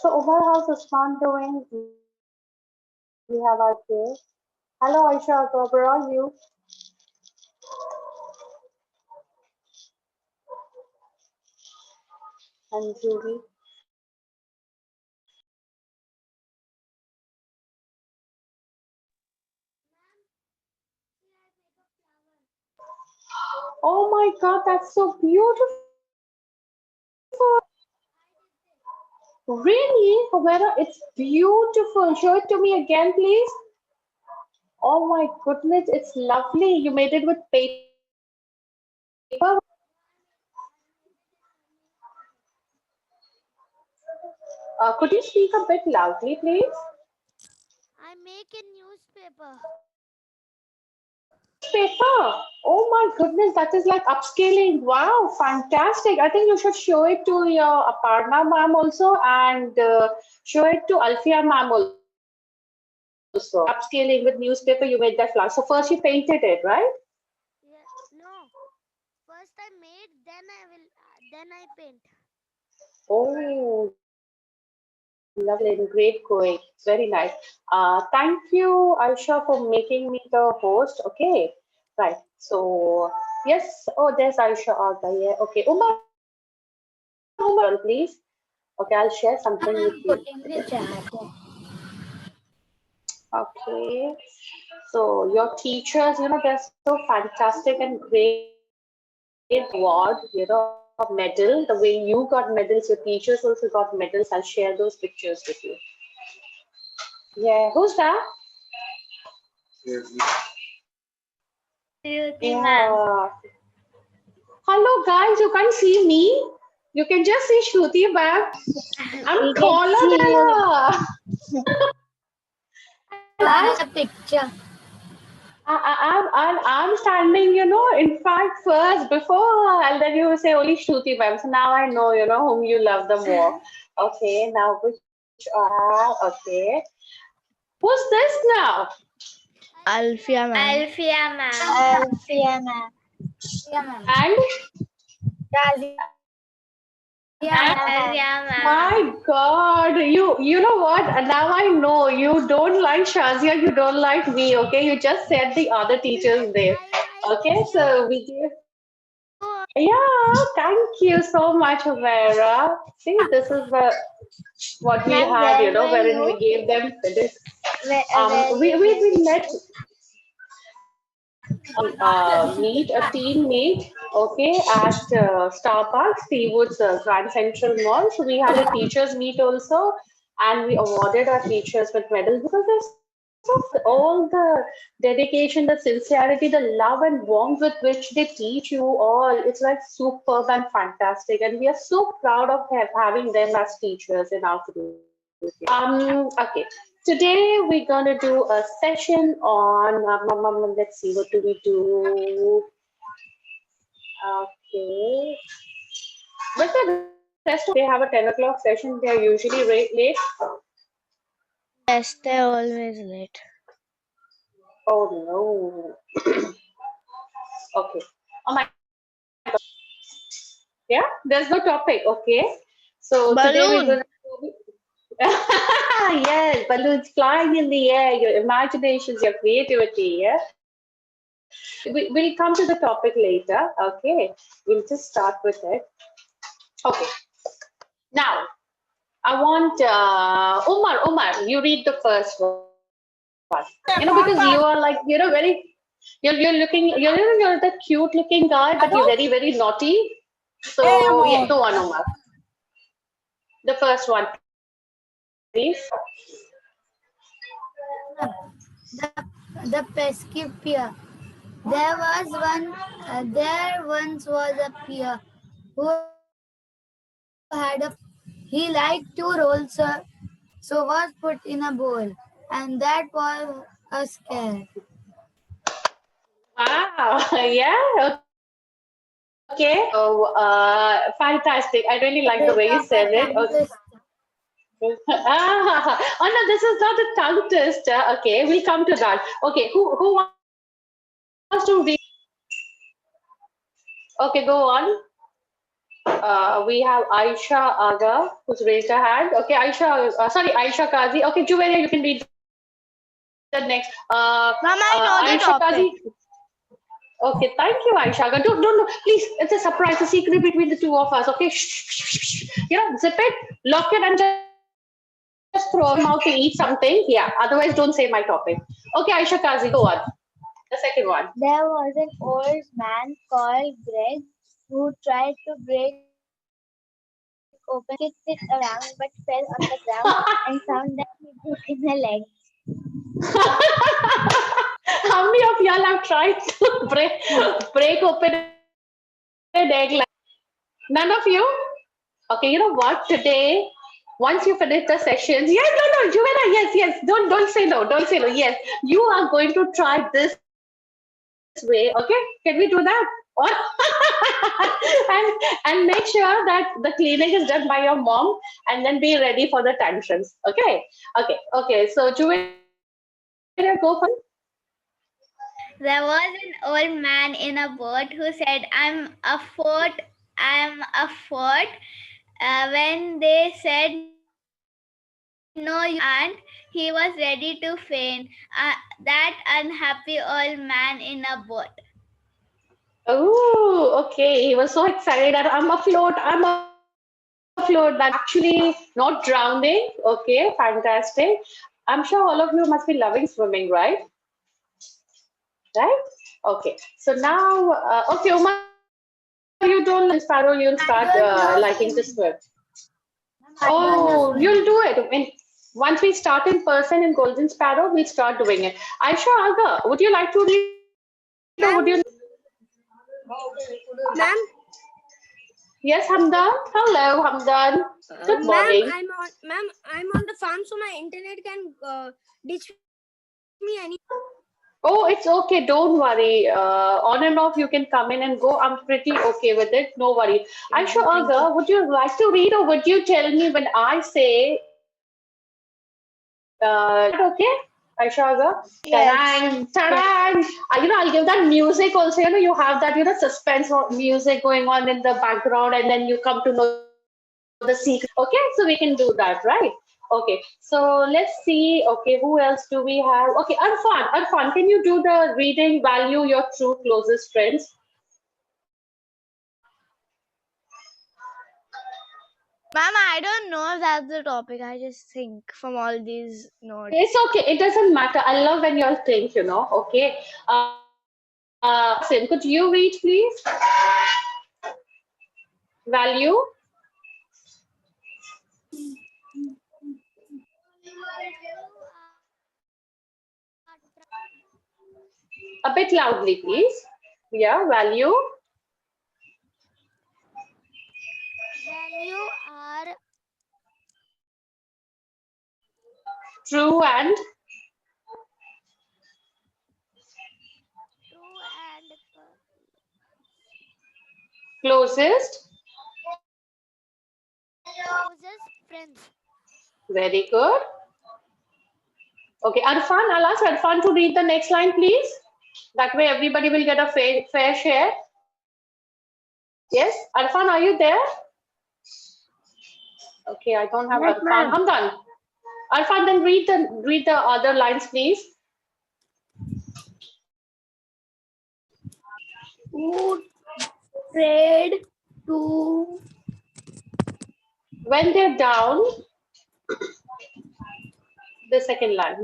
So Umar, how's Usman doing? We have our here. Hello Aisha, where are you? And Julie. Oh my God, that's so beautiful. Really, Humera, it's beautiful. Show it to me again, please. Oh my goodness, it's lovely. You made it with paper. Could you speak a bit loudly, please? I make a newspaper. Newspaper. Oh my goodness, that is like upscaling. Wow, fantastic. I think you should show it to your Aparna ma'am also and show it to Alfia ma'am also. Upscaling with newspaper, you made that flower. So first you painted it, right? Yeah, no. First I made, then I paint. Oh, lovely and great going. Very nice. Thank you, Aisha, for making me the host. Okay, right. So, yes. Oh, there's Aisha. Yeah. Okay. Umar, please. Okay, I'll share something with I'm you. putting the chat. Okay. So, your teachers, they're so fantastic and great. Award, a medal. The way you got medals, your teachers also got medals. I'll share those pictures with you. Yeah. Who's that? Shruti ma'am. Yeah. Hello guys, you can't see me. You can just see Shruti ma'am. I'm We can taller see than you. her. And On the picture. I'm standing, in fact, first before her, and then you say only Shruti ma'am. So now I know, whom you love the more. Okay, now which okay. Who's this now? Alfia ma'am. Alfia ma'am. Alfia ma'am. And Razia and ma'am. my God, you know what? Now I know you don't like Shazia, you don't like me, okay? You just said the other teacher's name. I like Okay, you. so we give yeah, thank you so much, Vera. See, this is what we Ma'am, had, where were wherein we you? gave them this. Where We you we, were? we met meet a teammate, okay, at Starbucks, Seawood's Grand Central Mall. So we had a teachers meet also, and we awarded our teachers with medals because there's all the dedication, the sincerity, the love and warmth with which they teach you all. It's like superb and fantastic, and we are so proud of having them as teachers in our group. Okay. Today we're gonna do a session on. Let's see, what do we do? Okay. What's the rest of them? They have a 10 o'clock session. They are usually late. Yes, they're always late. Oh no. Okay. Oh my. Yeah. There's no topic. Okay. So today we're Balloon. gonna. Yes, balloons flying in the air. Your imaginations, your creativity. Yeah. We'll come to the topic later. Okay. We'll just start with it. Okay. Now, I want Umar, you read the first one. Because you are like, you're looking, you're the cute looking guy, but you're very, very naughty. So, yeah, go on, Umar. The first one, please. The pesky peer. There once was a peer who had a he liked to roll so was put in a bowl, and that was a scare. Wow. Yeah. Okay. So, fantastic. I really like the Bit way you of a said it. tongue Okay. twister. Oh no, this is not a tongue twister. Okay, we'll come to that. Okay, who wants to read? Okay, go on. We have Aisha Aga who's raised her hand. Okay, Aisha Kazi. Okay, Juvelia, you can read the next. Ma'am, I know the Aisha Kazi. topic. Okay, thank you, Aisha. Don't, please. It's a surprise, a secret between the two of us. Okay, zip it, lock it, and just throw them out to eat something. Yeah. Otherwise, don't say my topic. Okay, Aisha Kazi, go on. The second one. There was an old man called Greg who tried to break open, kicked it around, but fell on the ground and found that he broke in a leg. How many of y'all have tried to break open an egg? None of you? Okay, you know what? Today, once you finish the sessions, yes, no, Juvena, yes. Don't say no. Don't say no. Yes, you are going to try this way. Okay, can we do that? Or and make sure that the cleaning is done by your mom, and then be ready for the tantrums. Okay. So Juvena, go for it. There was an old man in a boat who said, I'm a fort. When they said, no, you aren't, he was ready to faint. That unhappy old man in a boat. Oh, okay. He was so excited that I'm afloat. That actually not drowning. Okay, fantastic. I'm sure all of you must be loving swimming, right? Right? Okay. So now, okay, Uma, you don't like Sparrow, you'll start liking to swim. Oh, you'll do it. Once we start in person in Golden Sparrow, we'll start doing it. Aisha Aga, would you like to read? Or would you? Ma'am, Yes, Hamdan. Hello, Hamdan. Good morning. I'm on the farm, so my internet can ditch me any. Oh, it's okay. Don't worry. On and off, you can come in and go. I'm pretty okay with it. No worry. Aisha Aga, would you like to read or would you tell me when I say, okay? Aisha Aga? Yes. Ta-dang! I'll give that music also. You have that, suspense music going on in the background and then you come to know the secret. Okay, so we can do that, right? Okay, so let's see. Okay, who else do we have? Okay, Arfan, can you do the reading value your true closest friends? Ma'am, I don't know if that's the topic. I just think from all these notes. It's okay. It doesn't matter. I love when you all think, Okay. Sim, could you read, please? Value. A bit loudly, please. Yeah, value. Value are True and true and closest. closest friends. Very good. Okay, Arfan, I'll ask Arfan to read the next line, please. That way everybody will get a fair share. Yes, Arfan, are you there? Okay, I don't have Yes, Arfan. ma'am. I'm done. Arfan, then read the other lines, please. Who prayed to When they're down, the second line.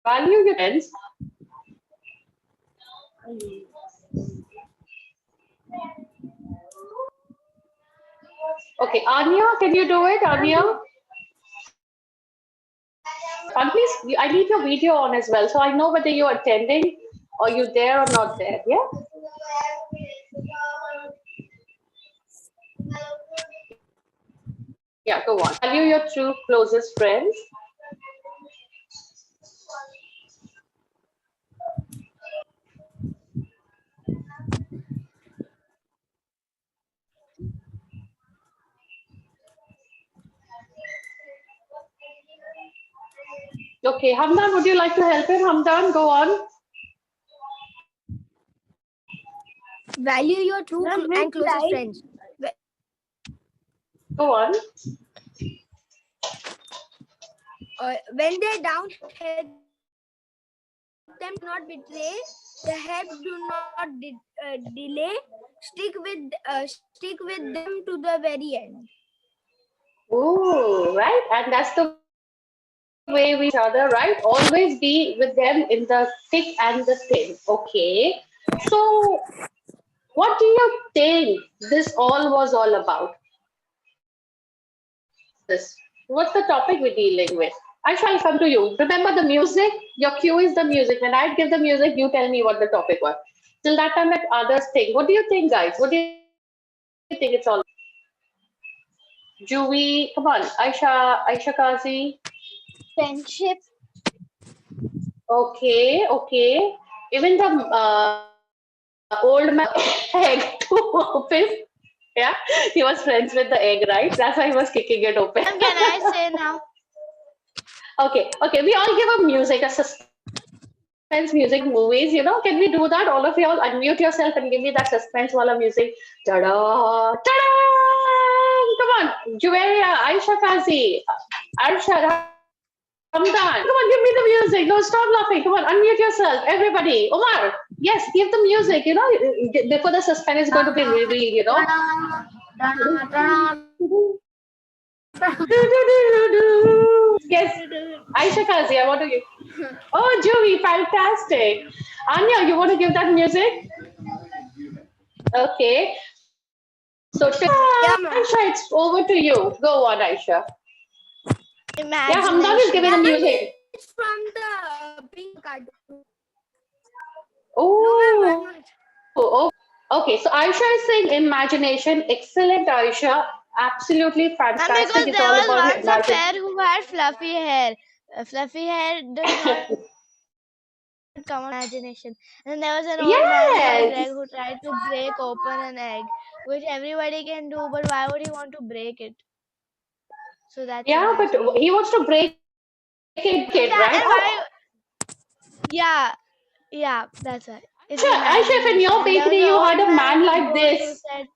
Value your friends. Okay, Anya, can you do it, Anya? And please, I need your video on as well, so I know whether you're attending or you're there or not there. Yeah. Yeah, go on. Value your true closest friends. Okay, Hamdan, would you like to help him? Hamdan, go on. Value your true Ma'am, and which closest line? friends. Go on. When they're down, help them not betray. The help do not delay. Stick with them to the very end. Oh, right. And that's the way we each other, right? Always be with them in the thick and the thin. Okay. So, what do you think this all about? This. What's the topic we're dealing with? I shall come to you. Remember the music? Your cue is the music. When I give the music, you tell me what the topic was. Till that time, let others think. What do you think, guys? What do you think it's all? Juvi, come on, Aisha Kazi. Friendship. Okay. Even the old man egg to open. Yeah, he was friends with the egg, right? That's why he was kicking it open. Ma'am, can I say now? Okay. We all give a music, a suspense music movies. Can we do that? All of you all unmute yourself and give me that suspense wala music. Ta-da! Ta-da! Come on, Juveria, Aisha Kazi, Arsha, Ramdan. Come on, give me the music. No, stop laughing. Come on, unmute yourself. Everybody. Omar, yes, give the music. Before the suspense is going to be revealed, Yes, Aisha Kazi, I want to give. Oh, Juvi, fantastic. Anya, you want to give that music? Okay. So, Yeah, ma'am. Aisha, it's over to you. Go on, Aisha. Yeah, Hamdan is giving the music. It's from the pink cartoon. Oh, I'm not. okay. So Aisha is saying imagination. Excellent, Aisha. Absolutely Ma'am, fantastic. because It's there all was about once a imagination. pair who had fluffy hair. Fluffy hair does not come on imagination. And then there was an old man called Yes. Greg who tried to break open an egg, which everybody can do, but why would he want to break it? So that's Yeah, but imagination. he wants to break it, kid, Yeah, right? and why? Yeah, that's right. It's Aisha, if in imagination. your And there was bakery an you old had a man man and a like goat who this. said,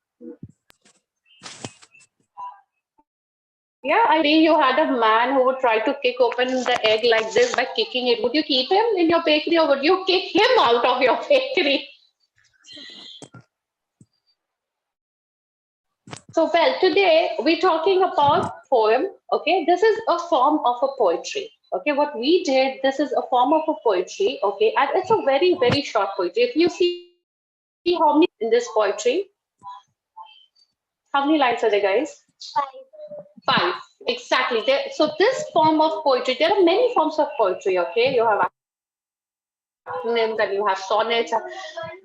Yeah, I mean, you had a man who would try to kick open the egg like this by kicking it. Would you keep him in your bakery or would you kick him out of your bakery? So, well, today we're talking about poem. Okay, this is a form of a poetry. Okay, what we did, this is a form of a poetry. Okay, and it's a very, very short poetry. If you see how many in this poetry, how many lines are there, guys? Five. Exactly. So this form of poetry, there are many forms of poetry. Okay, you have acronyms and you have sonnets,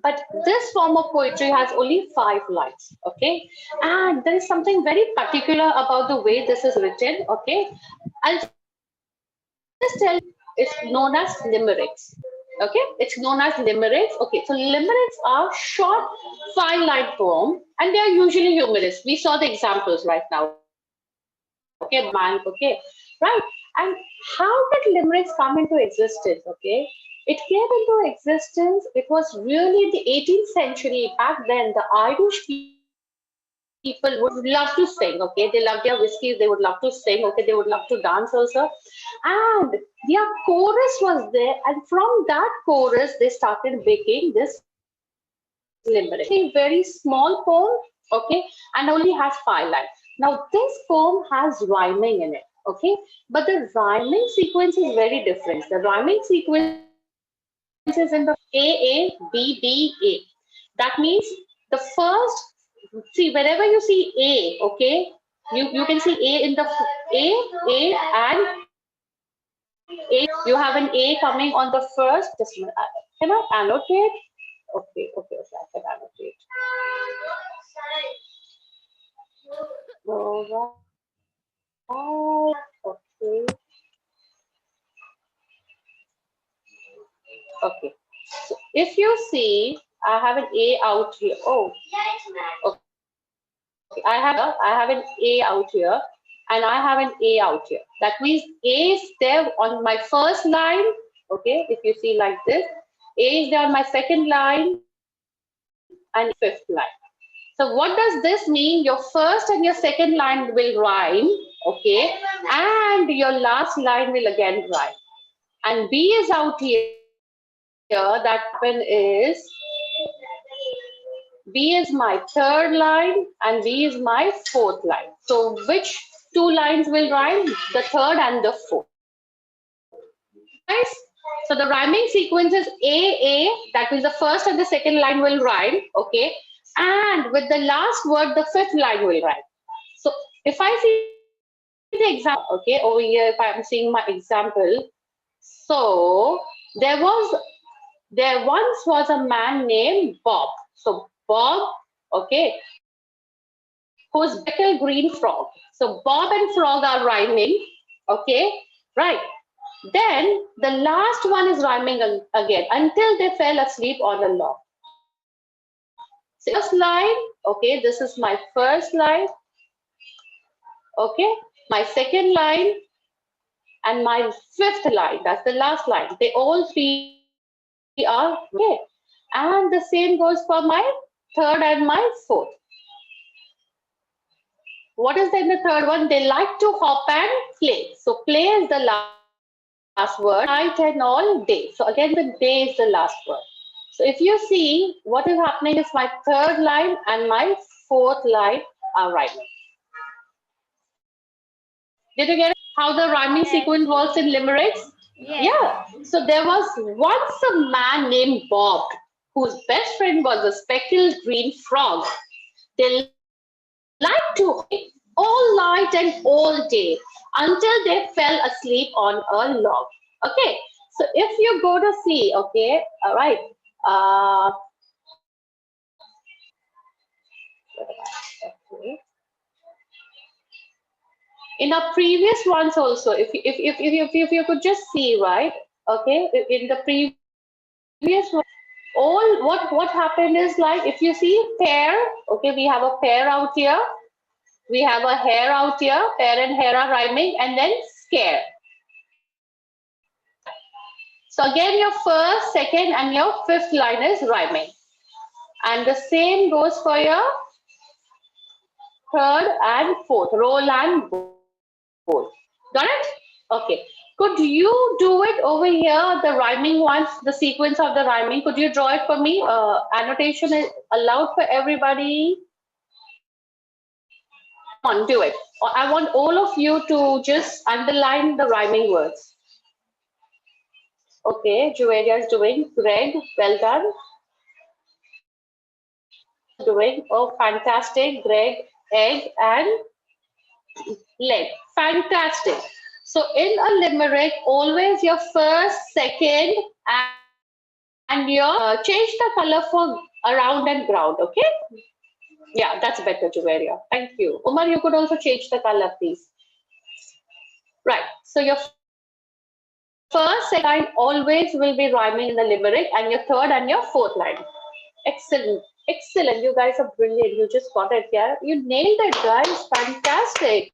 but this form of poetry has only 5 lines. Okay, and there is something very particular about the way this is written. Okay, I'll just tell you, it's known as limericks. Okay, it's known as limericks. Okay, so limericks are short 5-line poem and they are usually humorous. We saw the examples right now. Okay, man, okay, right? And how did limericks come into existence? Okay, it came into existence. It was really in the 18th century. Back then, the Irish people would love to sing. Okay, they love their whiskey. They would love to sing. Okay, they would love to dance also, and their chorus was there. And from that chorus, they started making this limerick. A very small poem, okay, and only has 5 lines. Now, this poem has rhyming in it, okay, but the rhyming sequence is very different. The rhyming sequence is in the A, That means the first, see, wherever you see A, okay, you can see A in the A, and A, you have an A coming on the first. Just a minute. Can I annotate? Okay, I can annotate. Alright, okay, okay. So if you see, I have an A out here. Oh, okay. I have an A out here, and I have an A out here. That means A is there on my first line. Okay, if you see like this, A is there on my second line and fifth line. So what does this mean? Your first and your second line will rhyme, okay, and your last line will again rhyme. And B is out here. That happen is B is my third line and B is my fourth line. So which two lines will rhyme? The third and the fourth. Guys, so the rhyming sequence is A, that means the first and the second line will rhyme, okay? And with the last word, the fifth line will rhyme. So if I see the example, okay, over here, if I'm seeing my example, so there once was a man named Bob. So Bob, okay, who's Beckle Green Frog. So Bob and Frog are rhyming, okay, right? Then the last one is rhyming again until they fell asleep on a log. So first line, okay, this is my first line, okay, my second line, and my fifth line, that's the last line. They all three are okay. And the same goes for my third and my fourth. What is then the third one? They like to hop and play. So play is the last word, night and all day. So again, the day is the last word. So if you see, what is happening is my third line and my fourth line are rhyming. Did you get how the rhyming sequence works in limericks? Yes. Yeah. So there was once a man named Bob whose best friend was a speckled green frog. They liked to play all night and all day until they fell asleep on a log. Okay. So if you go to see, okay, all right. Okay. In our previous ones also, if you could just see, right? Okay, in the previous one, all what happened is like if you see pair, okay, we have a pair out here, we have a hair out here, pair and hair are rhyming, and then scare. So again, your first, second, and your fifth line is rhyming, and the same goes for your third and fourth, roll and both. Got it? Okay. Could you do it over here, the rhyming ones, the sequence of the rhyming? Could you draw it for me? Annotation is allowed for everybody. Come on, do it. I want all of you to just underline the rhyming words. Okay, Juveria is doing. Greg, well done. Doing. Oh, fantastic. Greg, egg, and leg. Fantastic. So in a limerick, always your first, second, and your change the color for around and ground. Okay. Yeah, that's better, Juveria. Thank you. Umar, you could also change the color, please. Right. So your first line always will be rhyming in the limerick, and your third and your fourth line. Excellent. Excellent. You guys are brilliant. You just got it, yeah. You nailed it, guys. Fantastic.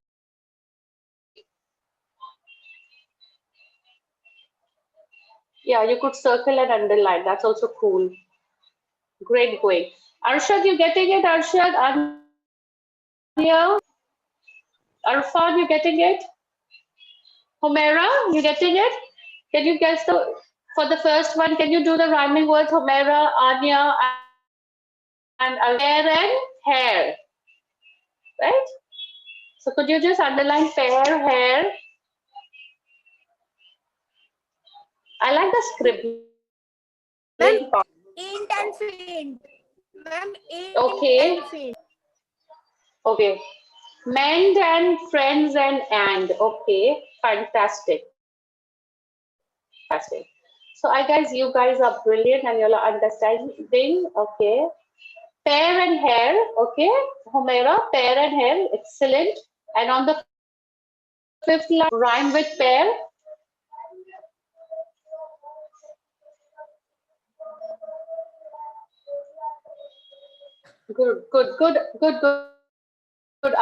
Yeah, you could circle and underline. That's also cool. Great going. Arshad, you getting it? Arshad, Anya, Arfan, you getting it? Homera, you getting it? Can you guess for the first one? Can you do the rhyming words? Homera, Anya, and hair and hair, right? So could you just underline pair, hair? I like the scribbling part. Ain't and faint. Ma'am, ain't Okay. and faint. Okay. Mend and friends and. Okay. Fantastic. Fantastic. So I guys, you guys are brilliant and you're understanding. Okay. Pair and hair. Okay. Homera, pair and hair. Excellent. And on the fifth line, rhyme with pair. Good, good, good, good, good, good.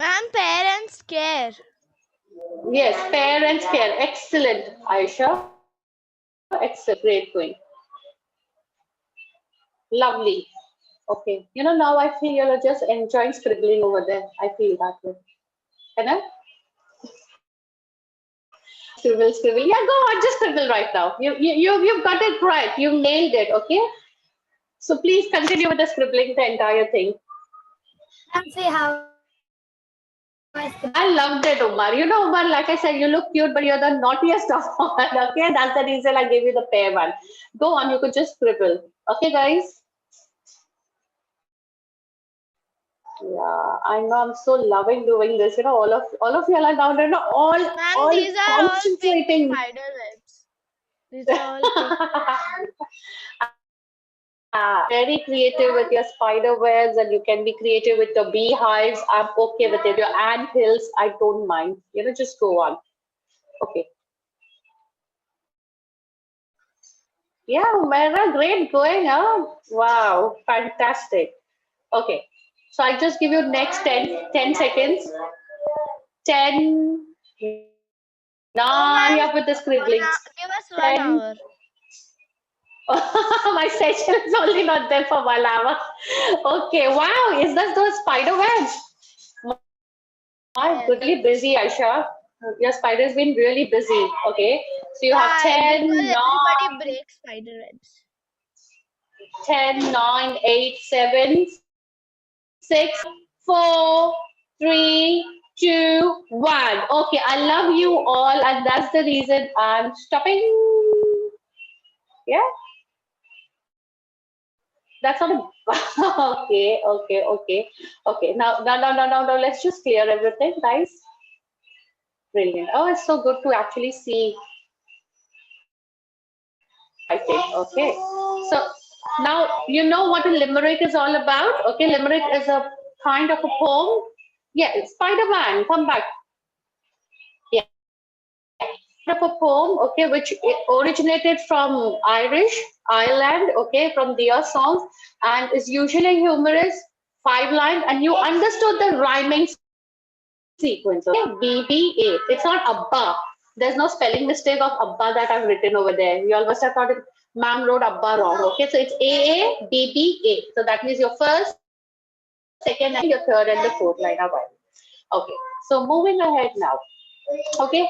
Ma'am, parents care. Yes, pair and scare. Excellent, Aisha. Excellent. Great going. Lovely. Okay. You know, now I feel you're just enjoying scribbling over there. I feel that way. You know? Scribble, scribble. Yeah, go on, just scribble right now. You've got it right. You nailed it. Okay. So please continue with the scribbling, the entire thing. And see how I loved it, Umar. You know, Umar, like I said, you look cute, but you're the naughtiest of all. Okay, that's the reason I gave you the pair one. Go on, you could just scribble. Okay, guys. Yeah, I know. I'm so loving doing this. You know, all of you are down there, you know, Ma'am, all these are all pink concentrating. spider webs. These are all pink. Very creative with your spider webs, and you can be creative with your beehives. I'm okay with it. Your ant hills, I don't mind. You know, just go on. Okay. Yeah, Umaira, great going, huh? Wow, fantastic. Okay. So I just give you next 10 seconds. 10, Oh, 9, ma'am, up with the scribbling. give us 1 10. hour. My session is only not there for 1 hour. Okay, wow, is that those spider webs? My, Yes. really busy, Aisha. Your spider's been really busy. Okay, so you have Why? 10, Because 9, everybody breaks spider webs. 10, 9, 8, 7, 6, 4, 3, 2, 1. Okay, I love you all, and that's the reason I'm stopping. Yeah, that's not okay, okay, okay, okay. Now, let's just clear everything, guys. Brilliant. Oh, it's so good to actually see. I think. Okay. So now you know what a limerick is all about. Okay, limerick is a kind of a poem. Yeah, it's Spider-Man. Come back. Yeah, of a poem. Okay, which originated from Ireland. Okay, from their songs, and is usually humorous, 5 lines, and you understood the rhyming sequence. Okay, BBA. It's not Abba. There's no spelling mistake of Abba that I've written over there. You all must have thought it, ma'am wrote Abba wrong. Okay, so it's AABBA. So that means your first, second, and your third and the fourth line are right. Okay, so moving ahead now. Okay,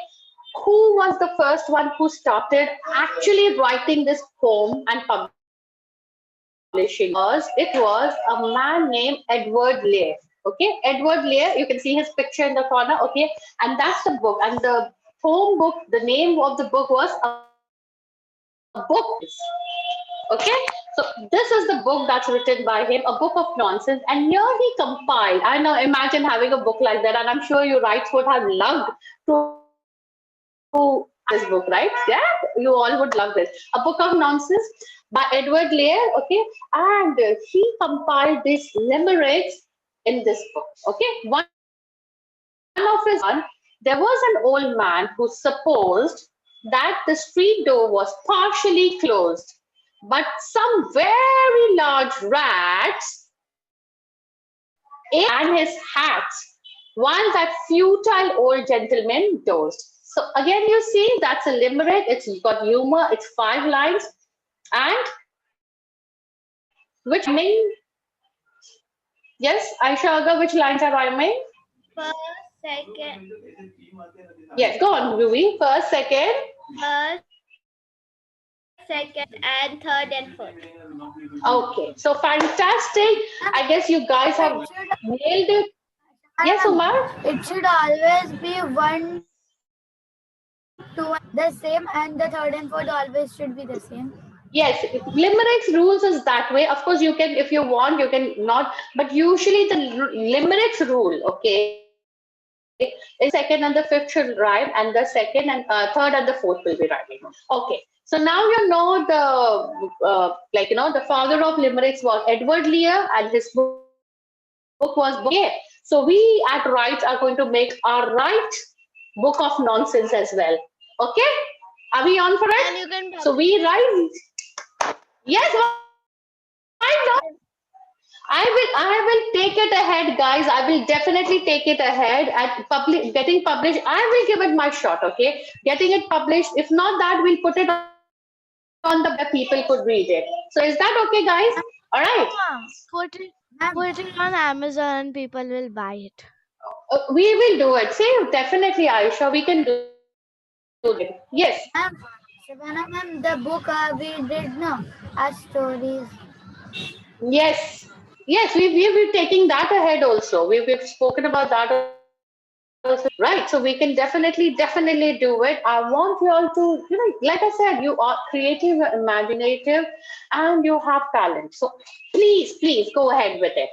who was the first one who started actually writing this poem and publishing? It was a man named Edward Lear. Okay, Edward Lear, you can see his picture in the corner. Okay, and that's the book. And the poem book, the name of the book was A Book. Okay, so this is the book that's written by him, A Book of Nonsense. And here he compiled. I know, imagine having a book like that, and I'm sure you writes would have loved to this book, right? Yeah, you all would love this. A Book of Nonsense by Edward Lear. Okay, and he compiled these limericks in this book. Okay, one of his one, there was an old man who supposed that the street door was partially closed, but some very large rats and his hat, while that futile old gentleman dozed. So again, you see, that's a limerick. It's got humor. It's 5 lines. And which rhyming? Yes, Aisha Aga, which lines are rhyming? First, second, Yes, go on, Ruby. First, second. first, second, and third and fourth. Okay, so fantastic. I guess you guys have nailed it. Yes, Umar? it should always be 1, 2, the same, and the third and fourth always should be the same. Yes, limericks rules is that way. Of course, you can, if you want, you can not, but usually the limericks rule, okay, is second and the fifth should rhyme, and the second and third and the fourth will be rhyming. Okay, so now you know the father of limericks was Edward Lear, and his book was okay. So we at Rights are going to make our right book of nonsense as well. Okay, are we on for And it? you can So we write. Yes, why not? I will take it ahead, guys. I will definitely take it ahead at getting published. I will give it my shot, okay? Getting it published. If not that, we'll put it on the web, people could read it. So is that okay, guys? All right. Mama, put it Ma'am, on Amazon and people will buy it. We will do it. See, definitely, Aisha, we can do it. Yes. ma'am, Shabana ma'am, the book we did no, our stories. Yes. Yes, we've taking that ahead also. We've spoken about that also. Right. So we can definitely do it. I want you all to, like I said, you are creative, imaginative, and you have talent. So please go ahead with it.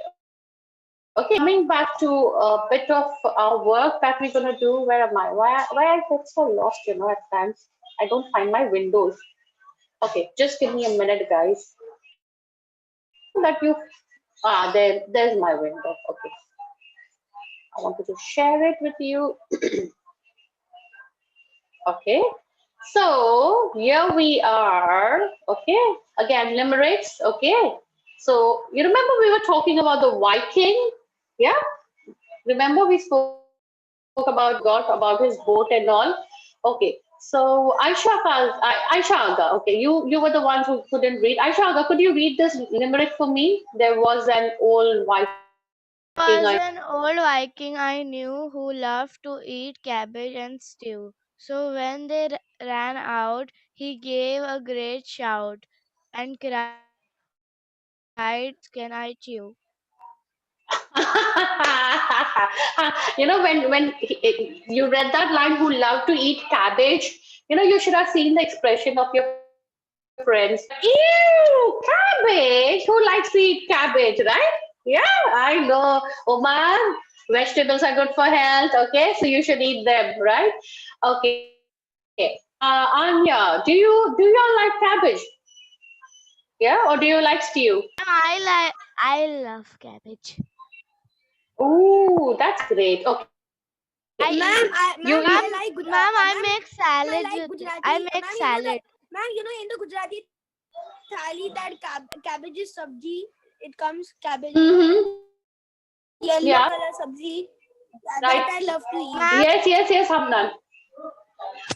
Okay. Coming back to a bit of our work that we're gonna do. Where am I? Why I get so lost, at times. I don't find my windows. Okay, just give me a minute, guys. That you there's my window. Okay. I wanted to share it with you. Okay. So here we are. Okay. Again, limericks. Okay. So you remember we were talking about the Viking? Yeah. Remember we spoke about about his boat and all. Okay. So Aisha Aga. Okay. You were the one who couldn't read. Aisha Aga, could you read this limerick for me? There was an old Viking. Was an old Viking I knew who loved to eat cabbage and stew. So when they ran out, he gave a great shout and cried, "Cabbage can I chew?" You read that line, who love to eat cabbage, you should have seen the expression of your friends. Ew, cabbage! Who likes to eat cabbage, right? Yeah, I know. Oman, vegetables are good for health. Okay, so you should eat them, right? Okay. Anya, do you all like cabbage? Yeah, or do you like stew? I love cabbage. Ooh, that's great. Okay. I You eat. eat. I like Gujarat. Ma'am, I Ma'am, make I salads like with it. Gujarati. I make Ma'am, salad. in the Gujarati thali that cabbage is sabji. It comes cabbage, Mm-hmm. yellow Yeah. color sabji. Right. That I love to eat. Ma'am, Yes, Hamdan.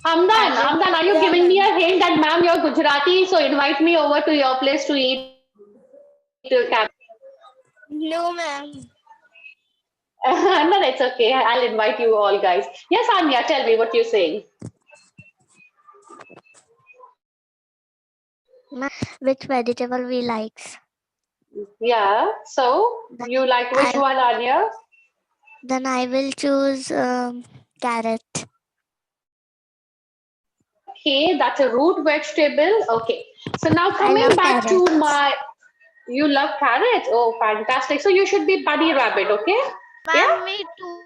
salad. Hamdan, are you Yeah, giving me ma'am. a hint that, ma'am, you're Gujarati, so invite me over to your place to eat cabbage? No, ma'am. No, it's okay. I'll invite you all, guys. Yes, Anya, tell me what you're saying. Which vegetable we likes? Yeah. So you like which I one, Anya? then I will choose carrot. Okay, that's a root vegetable. Okay. So now I coming love back to carrots. my, you love carrots. Oh, fantastic. So you should be bunny rabbit. Okay. Yeah. Ma'am, me too.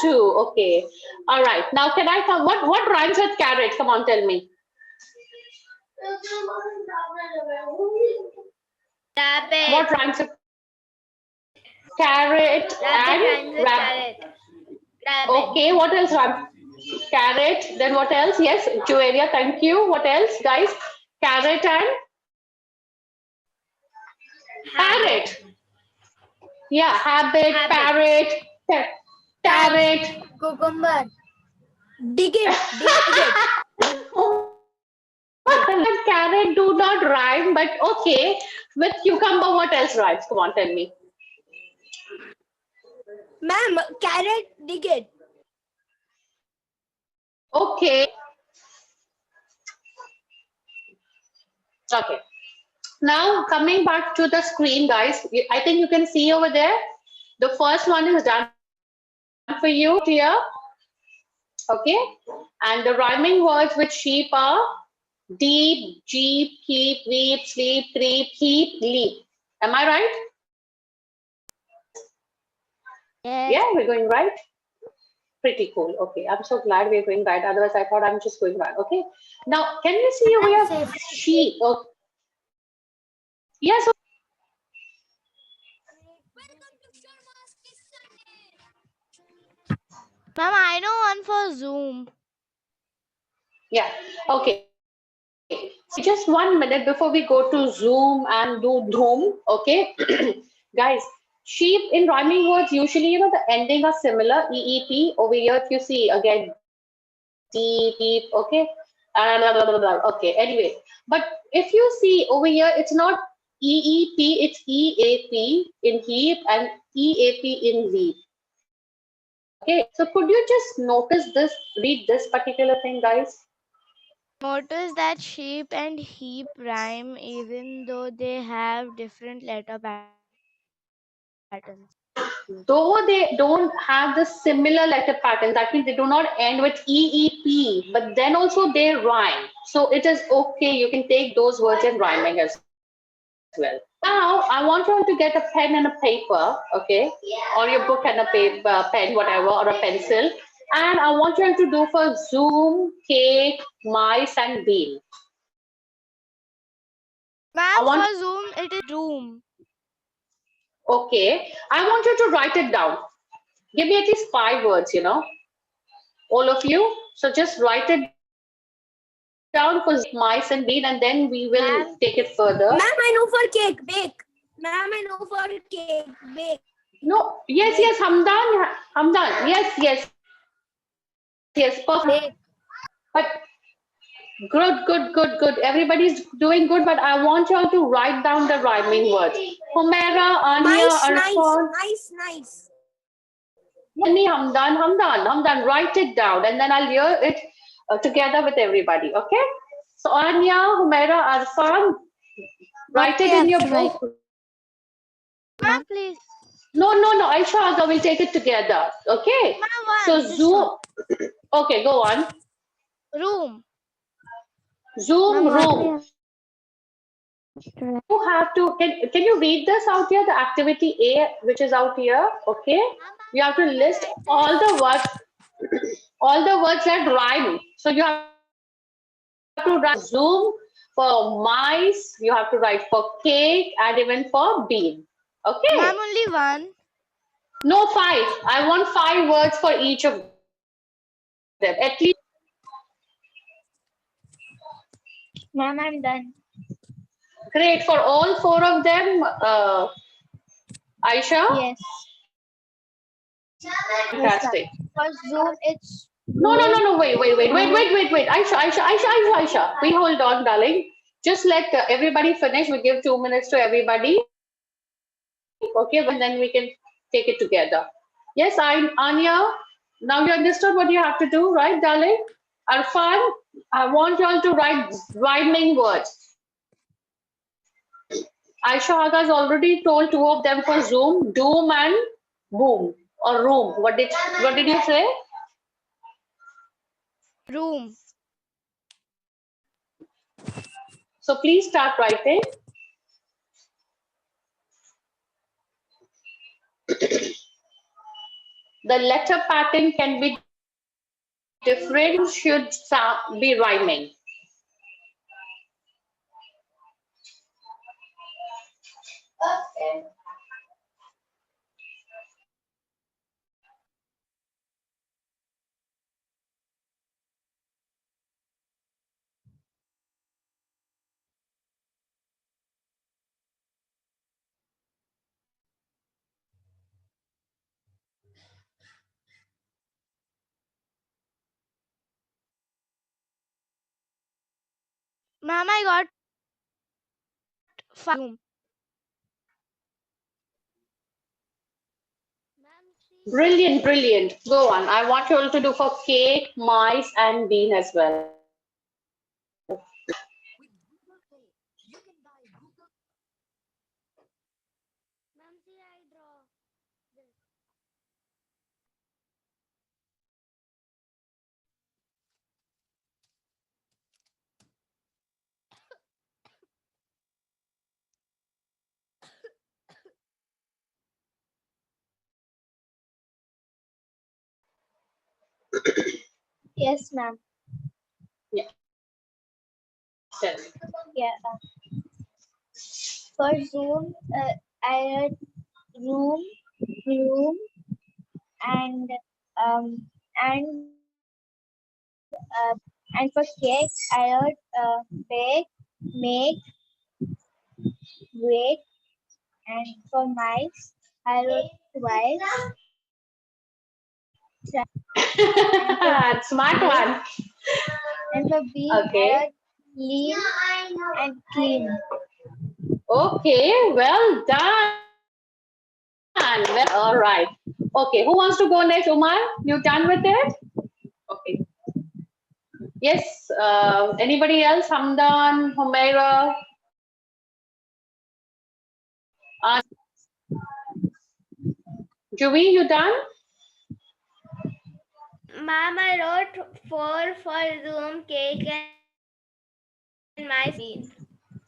Two. Okay. All right. Now can I come? What rhymes with carrot? Come on, tell me. Rabbit. What rhymes with carrot and rabbit? Okay. What else rhymes? Carrot. Then what else? Yes, Joelia. Thank you. What else, guys? Carrot and parrot. Yeah. Habit. Parrot. Parrot. Cucumber. Dig it. Carrot do not rhyme, but okay. With cucumber, what else rhymes? Come on, tell me. Ma'am, carrot, dig it. Okay. Okay. Now coming back to the screen, guys. I think you can see over there. The first one is done for you here. Okay. And the rhyming words with sheep are deep, jeep, keep, weep, sleep, creep, heap, leap. Am I right? Yes. Yeah, we're going right. Pretty cool. Okay, I'm so glad we're going right. Otherwise, I thought I'm just going right. Okay. Now, can you see over I'm here safe. sheep? Okay. Yes. Ma'am, I know one for Zoom. Yeah. Okay. So just 1 minute before we go to Zoom and do Dhoom. Okay, guys. Sheep in rhyming words usually, the ending are similar. EEP over here. If you see again, deep, deep. Okay. Okay. Anyway, but if you see over here, it's not EEP, it's EAP in heap and EAP in leap. Okay, so could you just notice this, read this particular thing, guys? Notice that sheep and heap rhyme even though they have different letter patterns. Though they don't have the similar letter pattern, that means they do not end with EEP, but then also they rhyme. So it is okay, you can take those words in rhyming as well. Now, I want you all to get a pen and a paper, okay, or your book and a paper, pen, whatever, or a pencil. And I want you all to do for Zoom, cake, mice, and bean. I Ma'am, want, for Zoom, it is room. okay, I want you to write it down. Give me at least 5 words, all of you. So just write it down for mice and bean, and then we will take it further. Ma'am, I know for cake, bake. Ma'am, I know for cake, bake. No, yes, Hamdan, yes, perfect. But good. Everybody's doing good, but I want you all to write down the rhyming words. Humaira, Anya, Arfan, Nice. Hamdan, write it down, and then I'll hear it together with everybody, okay? So Anya, Humaira, Arfan, write it in your book. Ma'am, please. No, Aisha Aga will take it together. Okay. Ma'am, So one. This Zoom. Okay, go on. Room. Zoom room. You have to. Can you read this out here? The activity A, which is out here. Okay. You have to list all the words that rhyme. So you have to write Zoom for mice. You have to write for cake and even for bean. Okay. Ma'am, only one. No, 5. I want 5 words for each of them. At least. Ma'am, I'm done. Great. For all 4 of them, Aisha? Yes. Fantastic. For Zoom, it's No. Wait. Aisha. We hold on, darling. Just let everybody finish. We give 2 minutes to everybody. Okay, and then we can take it together. Yes, Anya. Now you understood what you have to do, right, darling? Arfan, I want you all to write rhyming words. Aisha Aga has already told 2 of them for Zoom, doom and boom or room. What did you say? Room. So please start writing. The letter pattern can be different, should be rhyming. Ma'am, I got 5. Room. Brilliant. Go on. I want you all to do for cake, mice, and bean as well. Ma'am, see, I draw this. yes, ma'am. Yeah. Tell me. Yeah. For Zoom, I heard room, and um, and and for cake, I heard bake, make, wait, and for mice, I heard twice. Smart one. And for bean, I Okay. heard lean and clean. Okay, well done. Well, all right. Okay, who wants to go next? Umar, you done with it? Okay. Yes. Anybody else? Hamdan, Humaira, Juvi, you done? Ma'am, I wrote 4 for Zoom, cake, and my bean.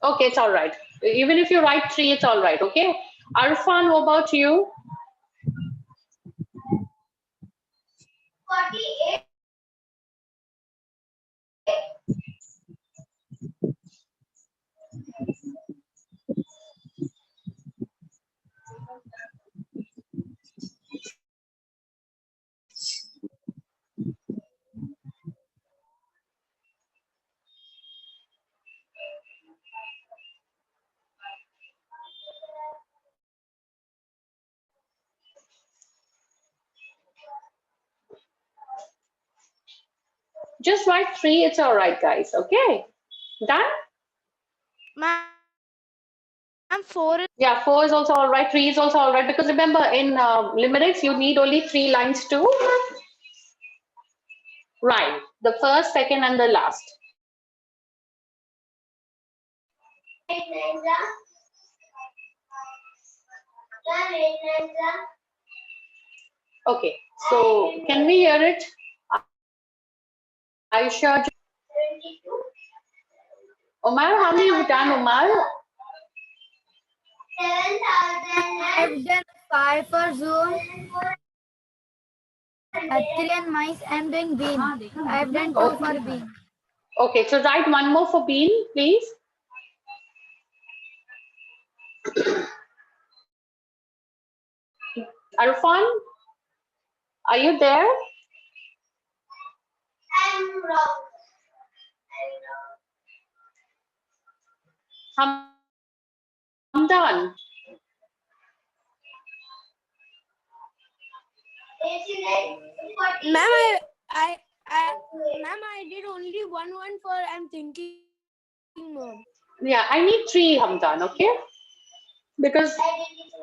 Okay, it's all right. Even if you write 3, it's all right. Okay. Arfan, what about you? 48. Just write 3. It's all right, guys. Okay. Done? Ma'am, 4 is Yeah, 4 is also all right. 3 is also all right. Because remember, in limericks, you need only 3 lines to rhyme. The first, second, and the last. Okay. So, can we hear it? Aisha, Umar, how many have you done, Umar? 7,000. I've done 5 for Zoom, 3 and mice. I'm doing bean. I've done 2 for bean. Okay, so write one more for Bean, please. Arfan, are you there? I'm wrong. I'm done. Ma'am, ma'am, I did only one for I'm thinking mode. Yeah, I need 3, Hamdan, okay? Because,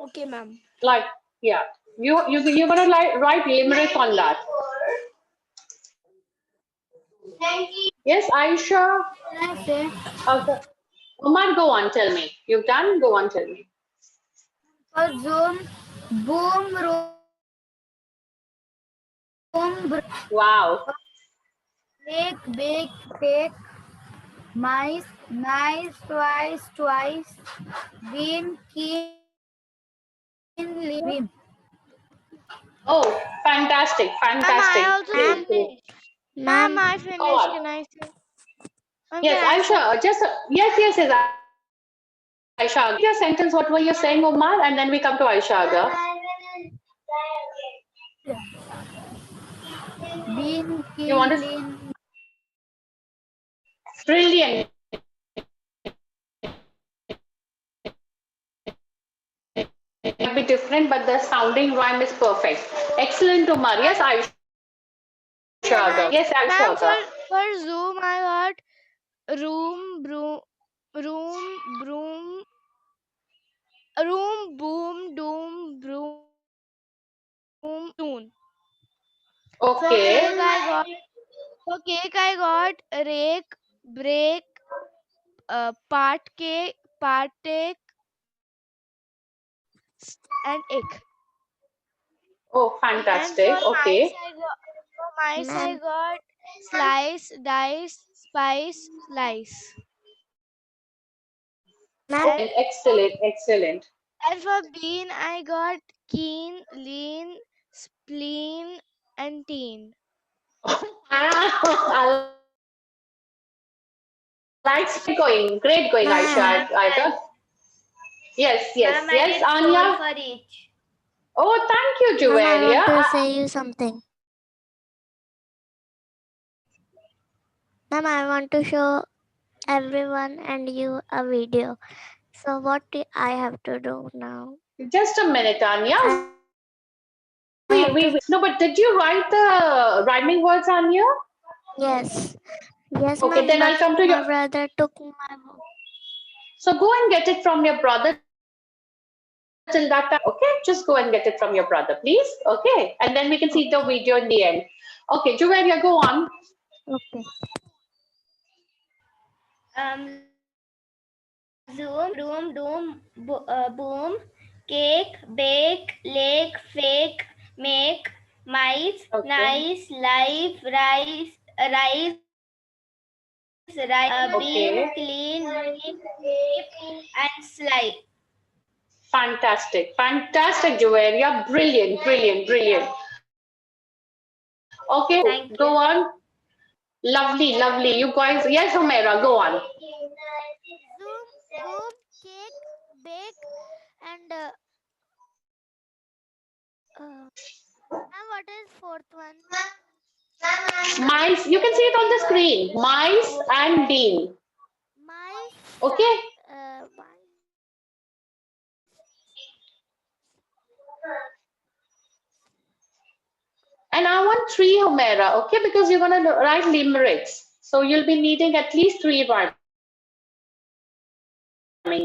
Okay, ma'am. like, yeah, you're gonna write limerick on that. Yes, Aisha. Can I say? Okay. Umar, go on, tell me. You've done? Go on, tell me. For Zoom, boom, Wow. bake, bake, take, mice, nice, twice, beam, keen, beam. Oh, fantastic, Ma'am, I fantastic. also Great, great. finished. Ma'am, Ma'am, I Go finished. on. Can I say? Ma'am, Yes, can I say? Aisha, just, yes, Aisha. Your sentence, what were you saying, Umar? And then we come to Aisha. Bean, You want keen, to, lean. brilliant. It might be different, but the sounding rhyme is perfect. Excellent, Umar. Yes, Aisha. Yes, Ma'am, Aisha. for Zoom, I got room, broom, room, boom, doom, broom, soon. For Okay. cake, I got rake, break, partake, and egg. Oh, And for fantastic. mice, Okay. I ma'am, got slice, dice, spice, slice. ma'am, And Excellent, excellent. for bean, I got keen, lean, spleen, and teen. I like great going, Aisha. ma'am, I got yes, Ma'am, I yes, did 4 Anya. for each. Oh, thank you, ma'am, I Juvelia. want to say you something. Ma'am, I want to show everyone and you a video. So what do I have to do now? Just a minute, Anya. I have to, No, but did you write the rhyming words, Anya? yes, yes, Okay, ma'am, then but I'll come to my you. brother took my book. So go and get it from your brother till that time. Okay, just go and get it from your brother, please. Okay, and then we can see the video in the end. Okay, Juvelia, go on. Okay. Zoom, doom, doom, boom, cake, bake, lake, fake, make, mice, Okay. nice, life, rice, beam, Okay. clean, green, tape, and slide. Fantastic, fantastic, Juvelia. Brilliant, brilliant, brilliant. Okay, Thank go you. on. Lovely, lovely. You guys, yes, Humaira, go on. Zoom, boom, cake, bake, and ma'am, what is fourth one? Mice, you can see it on the screen. Mice and bean. Mice Okay. and mice. And I want three, Humaira, okay? Because you're going to write limericks. So you'll be needing at least three rhyming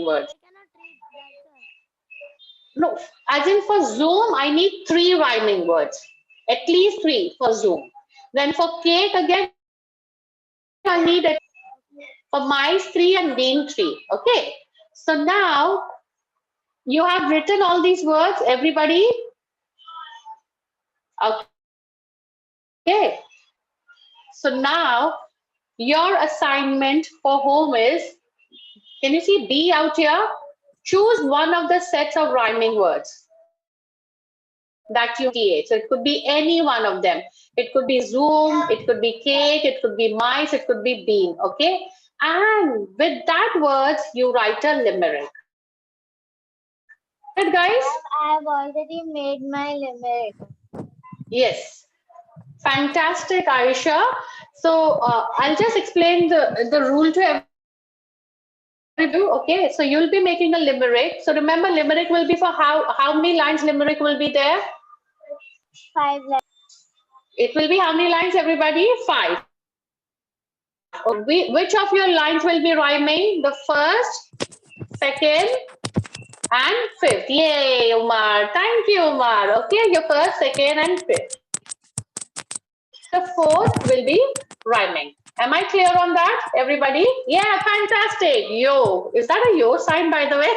words. I cannot read. That's all. No, as in for Zoom, I need three rhyming words. At least three for Zoom. Then for cake, again, I need it for mice, three, and bean, three. Okay. So now you have written all these words, everybody. Okay. So now your assignment for home is, can you see B out here? Choose one of the sets of rhyming words that you create. So it could be any one of them. It could be Zoom, it could be cake, it could be mice, it could be bean. Okay. And with that words, you write a limerick. Right, guys? I have already made my limerick. Yes. Fantastic, Aisha. So I'll just explain the rule to everyone. Okay, so you'll be making a limerick. So remember, limerick will be for how many lines limerick will be there? 5 lines. It will be how many lines, everybody? 5. Which of your lines will be rhyming? The first, second, and fifth. Yay, Umar. Thank you, Umar. Okay, your first, second, and fifth. The fourth will be rhyming. Am I clear on that, everybody? Yeah, fantastic. Yo, is that a yo sign, by the way?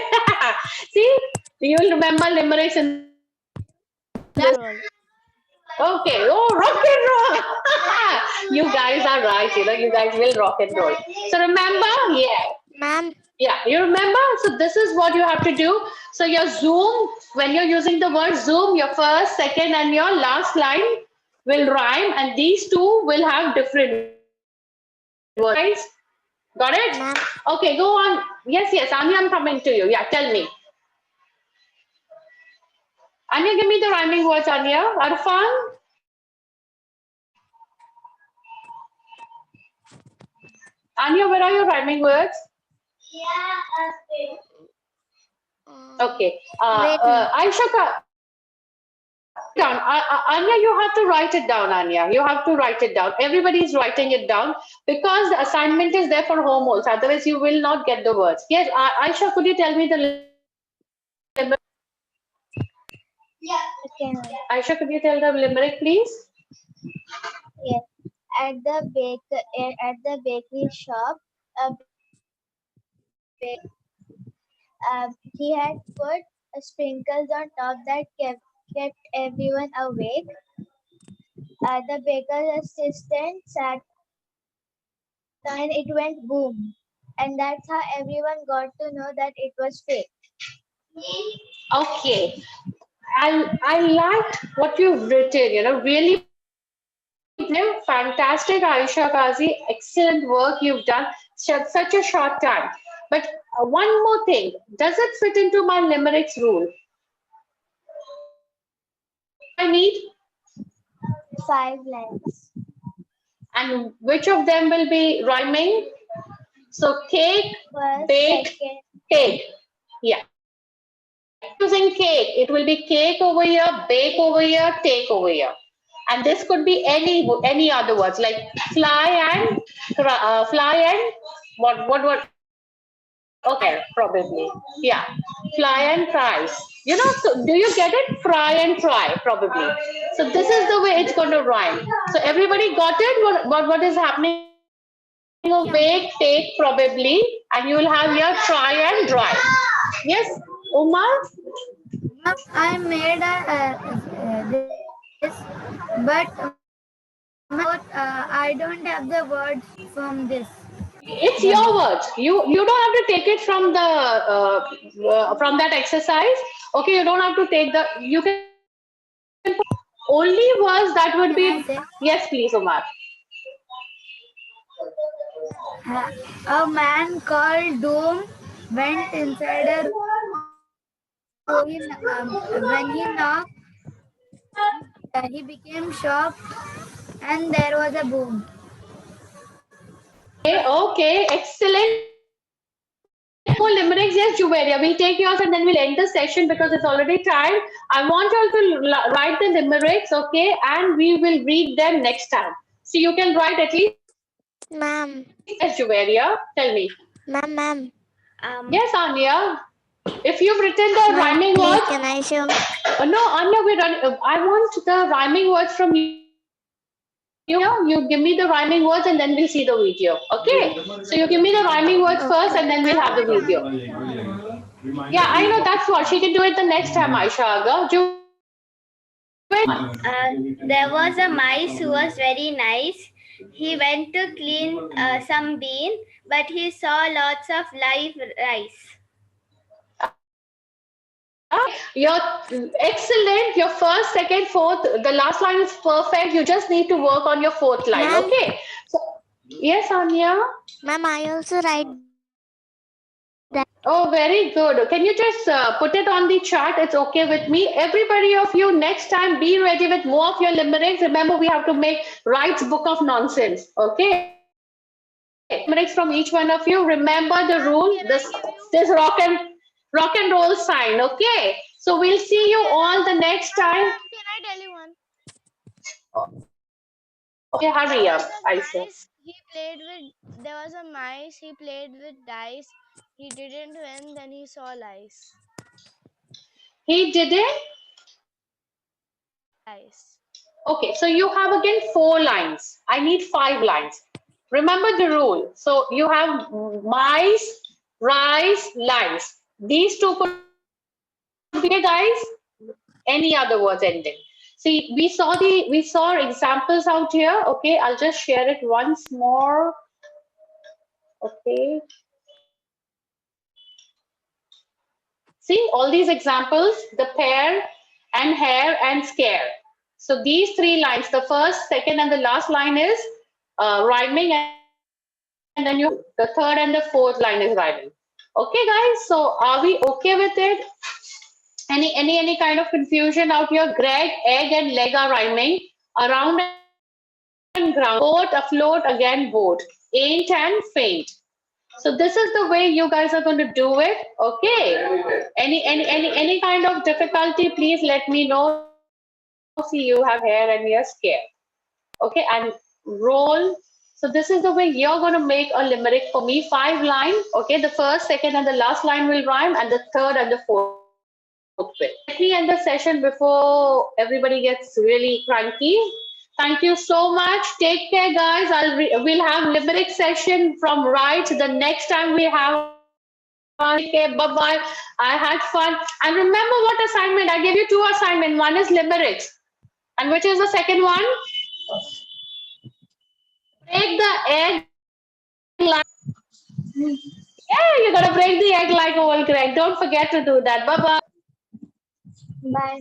See, you'll remember limericks in that. Roll. Okay, oh, rock and roll. You guys are right, you guys will rock and roll. So remember, Ma'am, you remember? So this is what you have to do. So your Zoom, when you're using the word Zoom, your first, second, and your last line will rhyme, and these two will have different words. Got it? ma'am, Okay, go on. Yes, Anya, I'm coming to you. Yeah, tell me. Anya, give me the rhyming words, Anya. Arfan? Anya, where are your rhyming words? Okay. Aisha, down. Anya, you have to write it down, Anya. You have to write it down. Everybody is writing it down because the assignment is there for home also. Otherwise, you will not get the words. Yes, Aisha, could you tell me the limerick? Okay. Aisha, could you tell the limerick, please? Yes. At the bakery shop, he had put sprinkles on top that kept everyone awake. The baker's assistant sat and it went boom. And that's how everyone got to know that it was fake. Okay. I liked what you've written, really fantastic, Aisha Kazi. Excellent work you've done. Such a short time. But one more thing, does it fit into my limericks rule? I need, 5 lines. and which of them will be rhyming? So cake, First, bake, second, cake. Yeah. Using cake, it will be cake over here, bake over here, take over here. And this could be any other words like fly and what Okay, probably. Yeah. Fly and try. You know, so do you get it? Fry and try, probably. So this is the way it's going to rhyme. So everybody got it? What is happening? Of bake, take, probably, and you will have here try and dry. Yes, Umar? Ma'am, I made this, but I don't have the words from this. It's your words. You don't have to take it from that exercise. Okay, you don't have to take the. You can only words that would Can I be. say? Yes, please, Umar. A man called Doom went inside a room. When he knocked, he became shocked, and there was a boom. Okay, excellent. More limericks, yes, Juveria. We'll take yours and then we'll end the session because it's already time. I want you all to write the limericks, okay, and we will read them next time. So you can write at least. Ma'am, Yes, Juveria. Tell me. ma'am. Yes, Anya. If you've written the Ma'am, rhyming please words, can I show? no, Anya, I want the rhyming words from you. You give me the rhyming words and then we'll see the video. Okay? So you give me the rhyming words first and then we'll have the video. Yeah, I know that's what. She can do it the next time, Aisha Aga. There was a mice who was very nice. He went to clean some bean, but he saw lots of live rice. You're excellent. Your first, second, fourth, the last line is perfect. You just need to work on your fourth line. Ma'am. Okay? So, yes, Anya. Ma'am, I also write. Oh, very good. Can you just put it on the chart? It's okay with me. Everybody of you, next time, be ready with more of your limericks. Remember, we have to make Wright's Book of Nonsense. Okay? Limericks from each one of you. Remember the rule. This rock and roll sign. Okay? So we'll see you all the next time. Can I tell you one? Okay, hurry up, I The say. mice he played with. There was a mice. He played with dice. He didn't win. Then he saw lice. He didn't. Lice. Okay, so you have again 4 lines. I need 5 lines. Remember the rule. So you have mice, rice, lice. These two could be guys. Any other words ending. See, we saw examples out here. Okay, I'll just share it once more. Okay. See all these examples, the pair and hair and scare. So these 3 lines, the first, second, and the last line is rhyming, and then the third and the fourth line is rhyming. Okay, guys. So are we okay with it? Any kind of confusion out here? Greg, egg, and leg are rhyming. Around and ground. Boat, afloat, again boat. Ain't and faint. So this is the way you guys are going to do it. Okay. Any kind of difficulty, please let me know. See, you have hair and you're scared. Okay, and roll. So this is the way you're going to make a limerick for me. 5 lines. Okay, the first, second, and the last line will rhyme, and the third and the fourth will. Let me end the session before everybody gets really cranky. Thank you so much. Take care, guys. We'll have limerick session from right the next time we have. Take care. Bye bye. I had fun. And remember what assignment I gave you? 2 assignments. One is limericks, and which is the second one? Break the egg. Like, yeah, you gotta break the egg like old Greg. Don't forget to do that. Bye bye. Bye.